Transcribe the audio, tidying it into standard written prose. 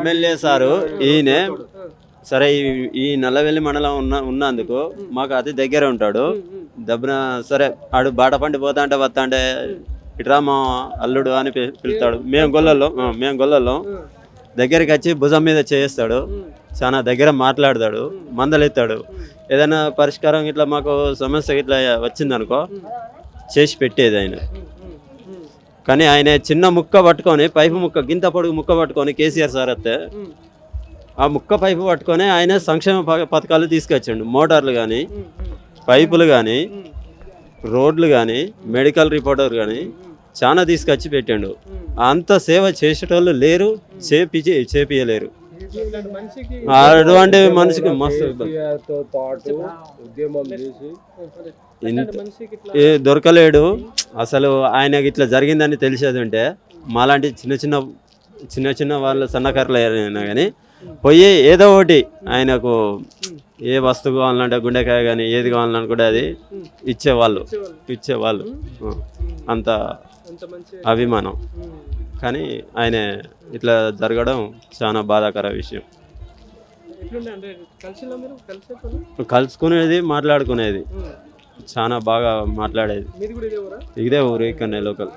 MLA sir ఈయనే సరే ఈ నల్లవెల్లి మండలం ఉన్నందుకు మాకు అతి దగ్గర ఉంటాడు. దబ్బున సరే ఆడు బాట పండి పోతా అంటే వస్తా అంటే ఇట్రా మా అల్లుడు అని పిలుతాడు. మేము గొల్లల్లో దగ్గరికి వచ్చి భుజం మీద చేస్తాడు. చాలా దగ్గర మాట్లాడతాడు, మందలెత్తాడు. ఏదైనా పరిష్కారం ఇట్లా మాకు సమస్య ఇట్లా వచ్చిందనుకో చేసి పెట్టేది ఆయన. కానీ ఆయన చిన్న ముక్క పట్టుకొని పైపు ముక్క గింత పొడుగు ముక్క పట్టుకొని కేసీఆర్ సార్ వస్తే ఆ ముక్క పైపు పట్టుకొని ఆయన సంక్షేమ పథకాలు తీసుకొచ్చిండు. మోటార్లు కానీ, పైపులు కానీ, రోడ్లు కానీ, మెడికల్ రిపోర్టర్ కానీ చాలా తీసుకొచ్చి పెట్టాడు. అంత సేవ చేసేటోళ్ళు లేరు, చేపియలేరు. అటువంటి మనిషికి మస్తు దొరకలేడు. అసలు ఆయనకి ఇట్లా జరిగిందని తెలిసేది ఉంటే మాలాంటి చిన్న చిన్న వాళ్ళ సన్నకారులు అయినా కానీ పోయి ఏదో ఒకటి ఆయనకు ఏ వస్తువు కావాలంటే గుండెకాయ కానీ ఏది కావాలన్నా కూడా అది ఇచ్చేవాళ్ళు. అంత అభిమానం. కానీ ఆయన ఇట్లా జరగడం చాలా బాధాకర విషయం. కలుసుకునేది, మాట్లాడుకునేది, చాలా బాగా మాట్లాడేది. ఇదే ఊరు, ఇక్కడనే లోకల్.